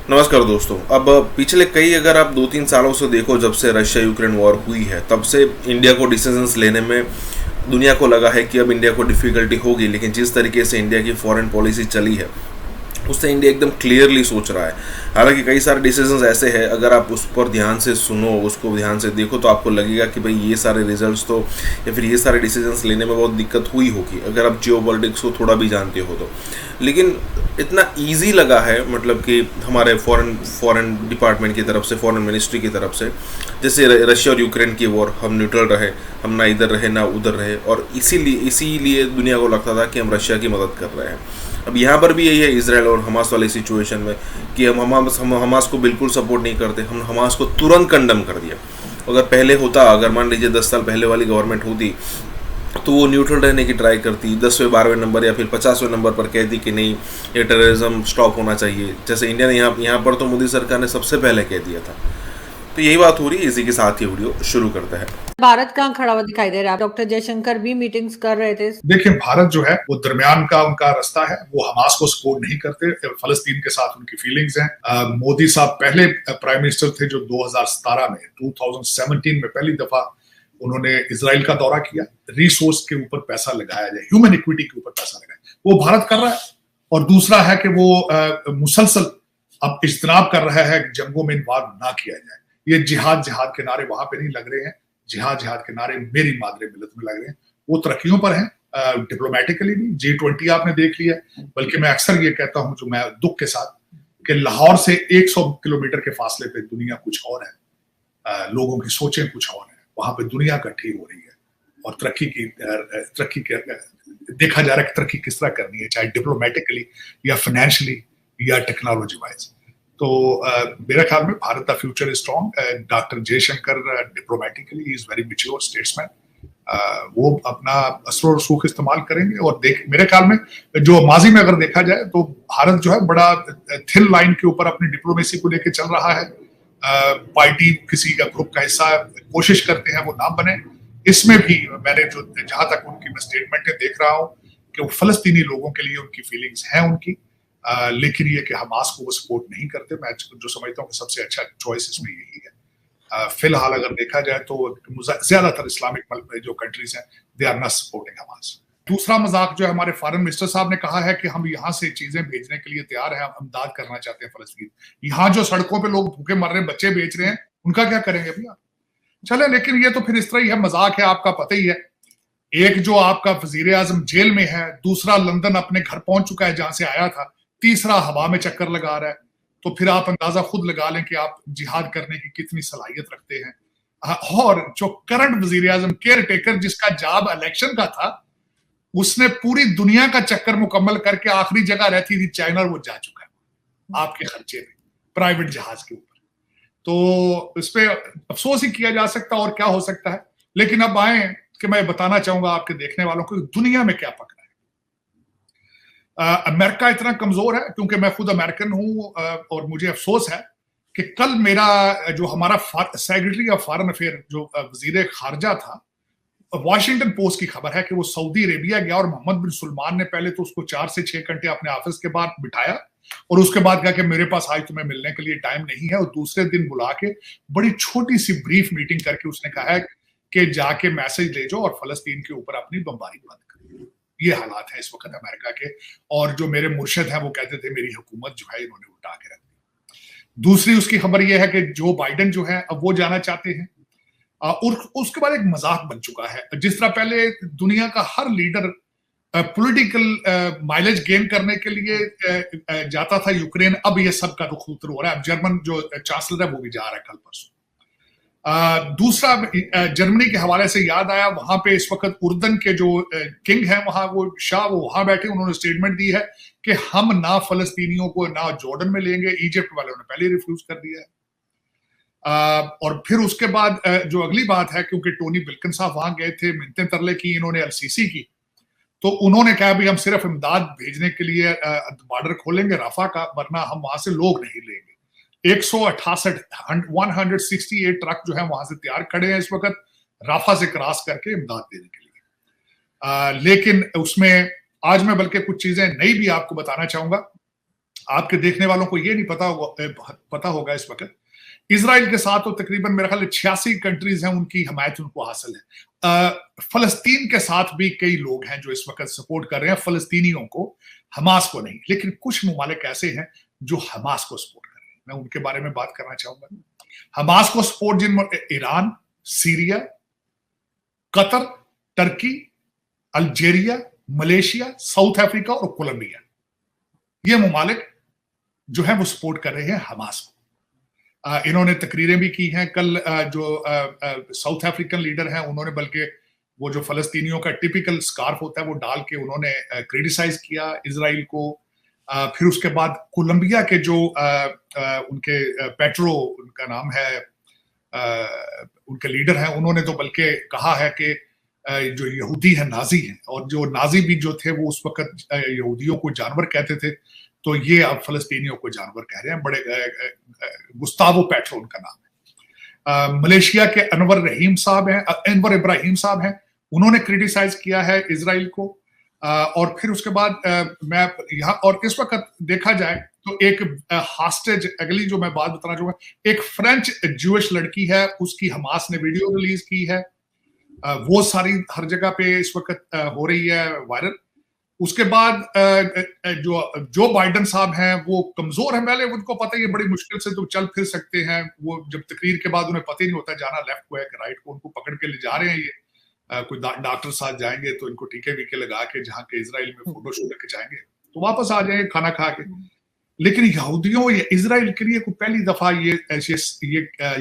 नमस्कार दोस्तों। अब पिछले कई अगर आप 2-3 सालों से देखो, जब से रशिया यूक्रेन वॉर हुई है तब से इंडिया को डिसीजंस लेने में दुनिया को लगा है कि अब इंडिया को डिफ़िकल्टी होगी। लेकिन जिस तरीके से इंडिया की फॉरेन पॉलिसी चली है उससे इंडिया एकदम क्लियरली सोच रहा है। हालांकि कई सारे डिसीजंस ऐसे हैं, अगर आप उस पर ध्यान से सुनो, उसको ध्यान से देखो तो आपको लगेगा कि भाई ये सारे रिजल्ट्स तो या फिर ये सारे डिसीजंस लेने में बहुत दिक्कत हुई होगी अगर आप जियोपॉलिटिक्स को थोड़ा भी जानते हो तो। लेकिन इतना इजी लगा है, मतलब कि हमारे फॉरेन डिपार्टमेंट की तरफ से, फॉरेन मिनिस्ट्री की तरफ से, जैसे रशिया और यूक्रेन की वॉर, हम न्यूट्रल रहे, हम ना इधर रहे ना उधर रहे, और इसीलिए दुनिया को लगता था कि हम रशिया की मदद कर रहे हैं। अब यहाँ पर भी यही है इसराइल और हमास वाली सिचुएशन में कि हम हमास को बिल्कुल सपोर्ट नहीं करते, हम हमास को तुरंत कंडम कर दिया। अगर पहले होता, अगर मान लीजिए 10 साल पहले वाली गवर्नमेंट होती तो वो न्यूट्रल रहने की ट्राई करती, 10वें 12वें नंबर या फिर 50वें नंबर पर कहती कि नहीं, ये टेररिज्म स्टॉप होना चाहिए। जैसे इंडिया ने यहाँ पर तो मोदी सरकार ने सबसे पहले कह दिया था। तो यही बात हो रही है। इसी के साथ ये वीडियो शुरू करते हैं। भारत कहाँ खड़ा हुआ दिखाई दे रहा है? डॉक्टर जयशंकर भी मीटिंग्स कर रहे थे। देखिए, भारत जो है वो दरमियान का उनका रास्ता है, वो हमास को सपोर्ट नहीं करते, फलस्तीन के साथ उनकी फीलिंग्स हैं। मोदी साहब पहले प्राइम मिनिस्टर थे जो 2017 में 2017 में पहली दफा उन्होंने इजराइल का दौरा किया। रिसोर्स के ऊपर पैसा लगाया जाए, ह्यूमन इक्विटी के ऊपर पैसा लगाया, वो भारत कर रहा है। और दूसरा है कि वो मुसलसल अब इज्तनाब कर रहा है जंगों में इन्वॉल्व ना किया जाए। ये जिहाद के नारे वहां पे नहीं लग रहे हैं, जिहाद के नारे मेरी मादरे मिलत में लग रहे हैं। वो तरक्कियों पर हैं, डिप्लोमेटिकली नहीं। G20 आपने देख लिया, बल्कि मैं अक्सर ये कहता हूं, जो मैं दुख के साथ, कि लाहौर से 100 किलोमीटर के फासले पे दुनिया कुछ और है, लोगों की सोचें कुछ और है। वहां पे दुनिया इकट्ठी हो रही है और तरक्की की देखा जा रहा है कि तरक्की किस तरह करनी है, चाहे डिप्लोमेटिकली या फाइनेंशियली या टेक्नोलॉजी वाइज। तो मेरे ख्याल में भारत का future is strong. Doctor Jaishankar diplomatically is very mature statesman. वो अपना असर और सूख इस्तेमाल करेंगे। और मेरे ख्याल में जो माजी में अगर देखा जाए तो भारत जो है बड़ा थिन लाइन के ऊपर अपनी डिप्लोमेसी को लेकर चल रहा है। पार्टी किसी का ग्रुप का हिस्सा कोशिश करते हैं वो ना बने। इसमें भी मैंने जो जहां तक उनकी मैं स्टेटमेंटें देख रहा हूं कि वो फलस्तीनी लोगों के लिए उनकी फीलिंग्स हैं उनकी, लेकिन ये कि हमास को वो सपोर्ट नहीं करते। मैं जो समझता हूँ कि सबसे अच्छा चॉइस इसमें यही है। फिलहाल अगर देखा जाए तो ज्यादातर इस्लामिक जो कंट्रीज हैं, they are not supporting Hamas. दूसरा मजाक जो है, हमारे फॉरेन मिनिस्टर साहब ने कहा है कि हम यहाँ से चीजें भेजने के लिए तैयार हैं, हम इमदाद करना चाहते हैं फलस्तीन। यहाँ जो सड़कों पे लोग भूखे मर रहे हैं, बच्चे बेच रहे हैं, उनका क्या करेंगे भैया? चले, लेकिन ये तो फिर इस तरह ही है, मजाक है, आपका पता ही है। एक जो आपका वजीर आजम जेल में है, दूसरा लंदन अपने घर पहुंच चुका है जहां से आया था, तीसरा हवा में चक्कर लगा रहा है। तो फिर आप अंदाजा खुद लगा लें कि आप जिहाद करने की कितनी सलाहियत रखते हैं। और जो करंट वजीर आजम केयर टेकर, जिसका जॉब इलेक्शन का था, उसने पूरी दुनिया का चक्कर मुकम्मल करके आखिरी जगह रहती थी चाइना, और वो जा चुका है आपके खर्चे में प्राइवेट जहाज के ऊपर। तो इस पे अफसोस ही किया जा सकता, और क्या हो सकता है। लेकिन अब आए कि मैं बताना चाहूंगा आपके देखने वालों को दुनिया में क्या पक रहा है। अमेरिका इतना कमजोर है, क्योंकि मैं खुद अमेरिकन हूं, और मुझे अफसोस है कि कल मेरा जो हमारा सेक्रेटरी ऑफ फॉरेन अफेयर जो वजीर खारजा था, वॉशिंगटन पोस्ट की खबर है कि वो सऊदी अरेबिया गया और मोहम्मद बिन सुलमान ने पहले तो उसको 4 से 6 घंटे अपने ऑफिस के बाद बिठाया, और उसके बाद कहा कि मेरे पास आज तुम्हें मिलने के लिए टाइम नहीं है। और दूसरे दिन बुला के बड़ी छोटी सी ब्रीफ मीटिंग करके उसने कहा है कि जाके मैसेज ले जाओ और फलस्तीन के ऊपर अपनी बमबारी बंद करो। ये हालात है इस वक्त अमेरिका के। और जो मेरे मुर्शिद हैं वो कहते थे मेरी हुकूमत जो है इन्होंने उठा के रख दी। दूसरी उसकी खबर यह है कि जो बाइडेन जो है अब वो जाना चाहते हैं। और उसके बाद एक मजाक बन चुका है। जिस तरह पहले दुनिया का हर लीडर पॉलिटिकल माइलेज गेन करने के लिए जाता था यूक्रेन, अब ये सब का रुख हो रहा है। अब जर्मन जो चांसलर है वो भी जा रहा है कल परसों। दूसरा जर्मनी के हवाले से याद आया, वहां पे इस वक्त उर्दन के जो किंग हैं वहां, वो शाह, वो वहां बैठे, उन्होंने स्टेटमेंट दी है कि हम ना फलस्तीनियों को ना जॉर्डन में लेंगे। इजिप्ट वालों ने पहले रिफ्यूज कर दिया है। और फिर उसके बाद जो अगली बात है, क्योंकि टोनी बिल्किन साहब वहां गए थे, मिन्नतें तरले की इन्होंने एलसीसी की, तो उन्होंने कहा भी हम सिर्फ इमदाद भेजने के लिए बॉर्डर खोलेंगे राफा का, वरना हम वहां से लोग नहीं लेंगे। 168 ट्रक जो है वहां से तैयार खड़े हैं इस वक्त राफा से क्रॉस करके इमदाद देने के लिए। लेकिन उसमें आज मैं बल्कि कुछ चीजें नई भी आपको बताना चाहूंगा। आपके देखने वालों को ये नहीं पता होगा इस वक्त इजराइल के साथ तो तकरीबन मेरे ख्याल 86 कंट्रीज हैं, उनकी हमायत उनको हासिल है। फलस्तीन के साथ भी कई लोग हैं जो इस वक्त सपोर्ट कर रहे हैं फलस्तीनियों को, हमास को नहीं। लेकिन कुछ ममालिक ऐसे हैं जो हमास को सपोर्ट कर रहे हैं, मैं उनके बारे में बात करना चाहूंगा। हमास को सपोर्ट जिनमें Iran, Syria, Qatar, Turkey, Algeria, Malaysia, south Africa और कोलंबिया, ये ममालिक जो है वो सपोर्ट कर रहे हैं हमास को। इन्होंने तकरीरें भी की हैं। कल जो साउथ अफ्रीकन लीडर हैं उन्होंने बल्कि वो जो फलस्तीनियों का टिपिकल स्कार्फ होता है वो डाल के उन्होंने क्रिटिसाइज किया इजराइल को। फिर उसके बाद कोलंबिया के जो उनके पेट्रो उनका नाम है, उनके लीडर हैं, उन्होंने तो बल्कि कहा है कि जो यहूदी है नाजी हैं, और जो नाजी भी जो थे वो उस वक्त यहूदियों को जानवर कहते थे, तो ये अब फलस्तीनियों को जानवर कह रहे हैं। बड़े गुस्तावो पेट्रो उनका नाम है। मलेशिया के अनवर इब्राहिम साहब हैं, उन्होंने क्रिटिसाइज किया है इजराइल को। और फिर उसके बाद मैं यहाँ, और इस वक्त देखा जाए तो एक हॉस्टेज, अगली जो मैं बात बताना चाहूंगा, एक फ्रेंच ज्यूइश लड़की है, उसकी हमास ने वीडियो रिलीज की है, वो सारी हर जगह पे इस वक्त हो रही है वायरल। उसके बाद जो बाइडन साहब हैं वो कमजोर हैं, पहले उनको पता है बड़ी मुश्किल से तो चल फिर सकते हैं, वो जब तकरीर के बाद उन्हें पता ही नहीं होता जाना लेफ्ट को है कि राइट को, उनको पकड़ के ले जा रहे हैं ये। कोई डॉक्टर साथ जाएंगे तो इनको टीके वीके लगा के जहाँ के इजराइल में फोटो शूट खिंचाएंगे तो वापस आ जाएंगे खाना खा के। लेकिन यहूदियों या इजराइल के लिए कोई पहली दफा ये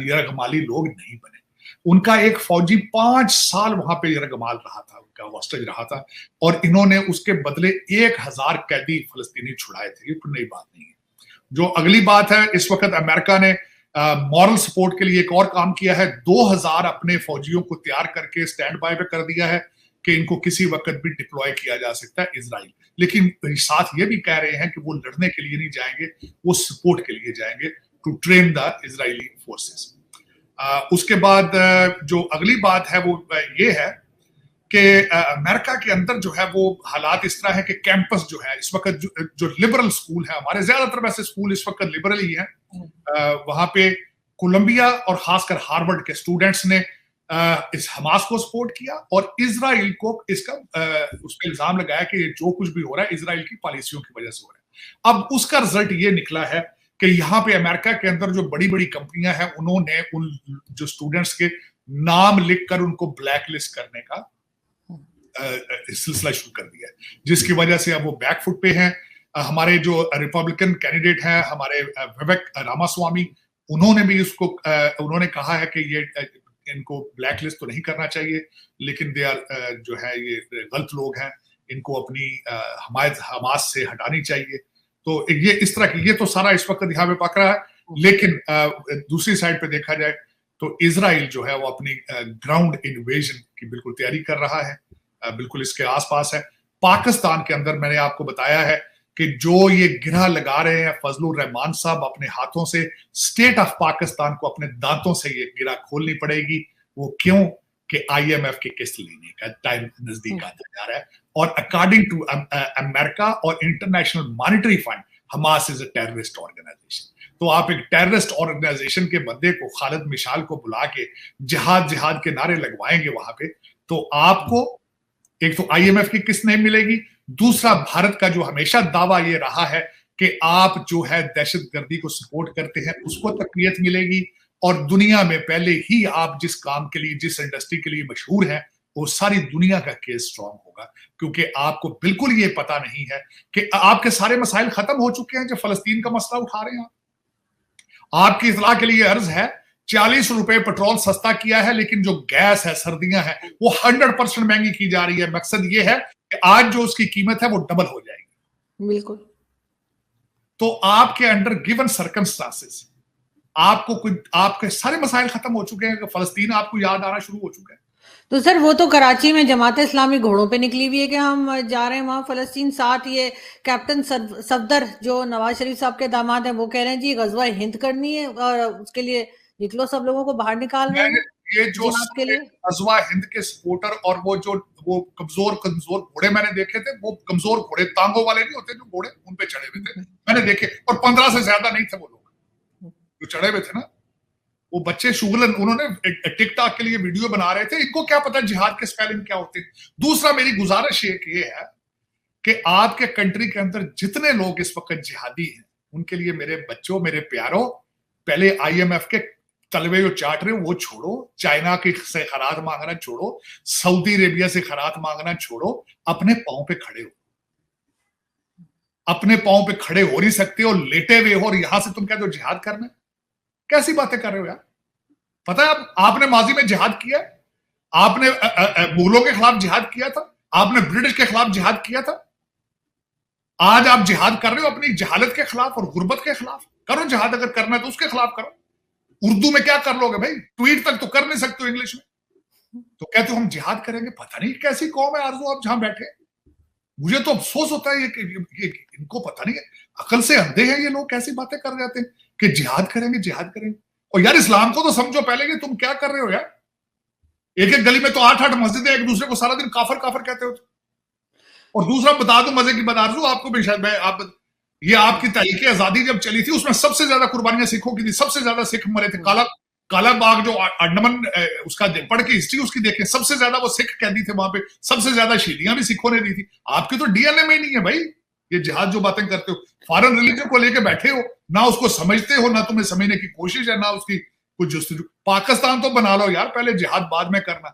यरगमाली लोग नहीं बने। उनका एक फौजी 5 साल वहां पे यरगमाल रहा था, उनका हॉस्टेज रहा था, और इन्होंने उसके बदले 1000 कैदी फलस्तीनी छुड़ाए थे। ये कोई नई बात नहीं है। जो अगली बात है, इस वक्त अमेरिका ने मॉरल सपोर्ट के लिए एक और काम किया है। 2000 अपने फौजियों को तैयार करके स्टैंड बाय पे कर दिया है कि इनको किसी वक्त भी डिप्लॉय किया जा सकता है इजराइल। लेकिन साथ ये भी कह रहे हैं कि वो लड़ने के लिए नहीं जाएंगे, वो सपोर्ट के लिए जाएंगे, to train the Israeli forces. उसके बाद जो अगली बात है वो ये है कि अमेरिका के अंदर जो है वो हालात इस तरह है कि कैंपस जो है इस वक्त जो लिबरल स्कूल है, हमारे ज्यादातर वैसे स्कूल इस वक्त लिबरल ही हैं, वहां पे कोलंबिया और खासकर हार्वर्ड के स्टूडेंट्स ने इस हमास को सपोर्ट किया और इजराइल को इसका उस पर इल्जाम लगाया कि जो कुछ भी हो रहा है इजराइल की पॉलिसियों की वजह से हो रहा है। अब उसका रिजल्ट ये निकला है कि यहाँ पे अमेरिका के अंदर जो बड़ी बड़ी कंपनियां हैं उन्होंने उन जो स्टूडेंट्स के नाम लिखकर उनको ब्लैक लिस्ट करने का सिलसिला शुरू कर दिया है, जिसकी वजह से अब वो बैकफुट पे हैं। हमारे जो रिपब्लिकन कैंडिडेट हैं, हमारे विवेक रामास्वामी, उन्होंने भी उसको उन्होंने कहा है कि ये इनको ब्लैक लिस्ट तो नहीं करना चाहिए, लेकिन दे आर जो है ये गलत लोग हैं, इनको अपनी हमायत हमास से हटानी चाहिए। तो ये इस तरह की, ये तो सारा इस वक्त यहाँ पे पक रहा है। लेकिन दूसरी साइड पे देखा जाए तो इजराइल जो है वो अपनी ग्राउंड इन्वेजन की बिल्कुल तैयारी कर रहा है, बिल्कुल इसके आसपास है। पाकिस्तान के अंदर मैंने आपको बताया है कि जो ये गिरह लगा रहे हैं फजलुर रहमान साहब अपने हाथों से, स्टेट ऑफ पाकिस्तान को अपने दांतों से ये गिरह खोलनी पड़ेगी। वो क्यों? कि IMF की किस्त लेने का टाइम नजदीक आता जा रहा है, और अकॉर्डिंग टू अमेरिका और International Monetary Fund, Hamas is a terrorist organisation. तो आप एक टेररिस्ट ऑर्गेनाइजेशन के बंदे को, खालिद मिशाल को बुला के जिहाद जिहाद के नारे लगवाएंगे वहां पे, तो आपको एक तो IMF की किस्त नहीं मिलेगी, दूसरा भारत का जो हमेशा दावा ये रहा है कि आप जो है दहशतगर्दी को सपोर्ट करते हैं उसको तकवीयत मिलेगी, और दुनिया में पहले ही आप जिस काम के लिए, जिस इंडस्ट्री के लिए मशहूर हैं, वो सारी दुनिया का केस स्ट्रांग होगा, क्योंकि आपको बिल्कुल ये पता नहीं है कि आपके सारे मसाइल खत्म हो चुके हैं जो फलस्तीन का मसला उठा रहे हैं। आपकी इतला के लिए अर्ज है, 40 रुपए पेट्रोल सस्ता किया है, लेकिन जो गैस है, सर्दियां हैं, वो 100% महंगी की जा रही है। मकसद ये है कि आज जो उसकी कीमत है वो डबल हो जाएगी। बिल्कुल। तो आपके अंडर गिवन सर्कमस्टांसेस आपको कुछ, आपके सारे मसाइल खत्म हो चुके हैं, फलस्तीन आपको याद आना शुरू हो चुका है। तो सर वो तो कराची में जमात इस्लामी घोड़ों पे निकली हुई है कि हम जा रहे हैं वहां फलस्तीन। साथ ये कैप्टन सफदर जो नवाज शरीफ साहब के दामाद हैं, वो कह रहे हैं जी गजवा हिंद करनी है और उसके लिए निकलो, सब लोगों को बाहर निकाल रहे हैं। ये जो जिहाद के लिए गजवा हिंद के सपोर्टर और वो कमजोर घोड़े मैंने देखे थे, वो कमजोर घोड़े टांगों वाले नहीं होते जो घोड़े, उन पे चढ़े हुए थे मैंने देखे, और 15 से ज्यादा नहीं थे वो लोग जो चढ़े हुए थे ना, वो बच्चे शुगलन, उन्होंने टिकटॉक के लिए वीडियो बना रहे थे, इनको क्या पता जिहाद के स्पेलिंग क्या होते हैं। दूसरा मेरी गुजारिश एक ये है कि आपके कंट्री के अंदर जितने लोग इस वक्त जिहादी हैं, उनके लिए मेरे बच्चों, मेरे प्यारों, पहले IMF के तलवे जो चाट रहे हो वो छोड़ो, चाइना की से खराज मांगना छोड़ो, सऊदी अरेबिया से खराज मांगना छोड़ो, अपने पांव पे खड़े हो। अपने पांव पे खड़े हो नहीं सकते हो, लेटे हुए हो, और यहां से तुम कहते हो जिहाद करना। कैसी बातें कर रहे हो यार? पता है आपने माजी में जिहाद किया, आपने मुगलों के खिलाफ जिहाद किया था, आपने ब्रिटिश के खिलाफ जिहाद किया था, आज आप जिहाद कर रहे हो अपनी जहालत के खिलाफ और गुर्बत के खिलाफ। करो जिहाद, अगर करना है तो उसके खिलाफ करो। उर्दू में क्या कर लोगे भाई? ट्वीट तक तो कर नहीं सकते हो इंग्लिश में, तो कहते हो हम जिहाद करेंगे। पता नहीं कैसी कौम है आरज़ू, आप जहां बैठे। मुझे तो अफसोस होता है ये इनको पता नहीं है, अकल से अंधे हैं ये लोग, कैसी बातें कर जाते हैं कि जिहाद करेंगे जिहाद करेंगे। और यार इस्लाम को तो समझो पहले कि तुम क्या कर रहे हो यार। एक एक गली में तो 8-8 मस्जिदें, एक दूसरे को सारा दिन काफर काफर कहते हो। और दूसरा बता दो मजे की बात आरज़ू, आपको भी शायद ये आपकी तहरीक आजादी जब चली थी उसमें सबसे ज्यादा कुर्बानियां सिखों की थी, सबसे ज्यादा सिख मरे थे। काला बाग जो अंडमान उसका पढ़ के हिस्ट्री उसकी देखें, सबसे ज्यादा वो सिख कैदी थे वहां पे, सबसे ज्यादा शहीदियां भी सिखों ने दी थी। आपकी तो DNA में नहीं है भाई ये जिहाद जो बातें करते हो। फॉरेन रिलीजन को लेके बैठे हो, ना उसको समझते हो, ना तुम्हें समझने की कोशिश है, ना उसकी कुछ जस्तजू। पाकिस्तान तो बना लो यार, पहले जिहाद बाद में करना।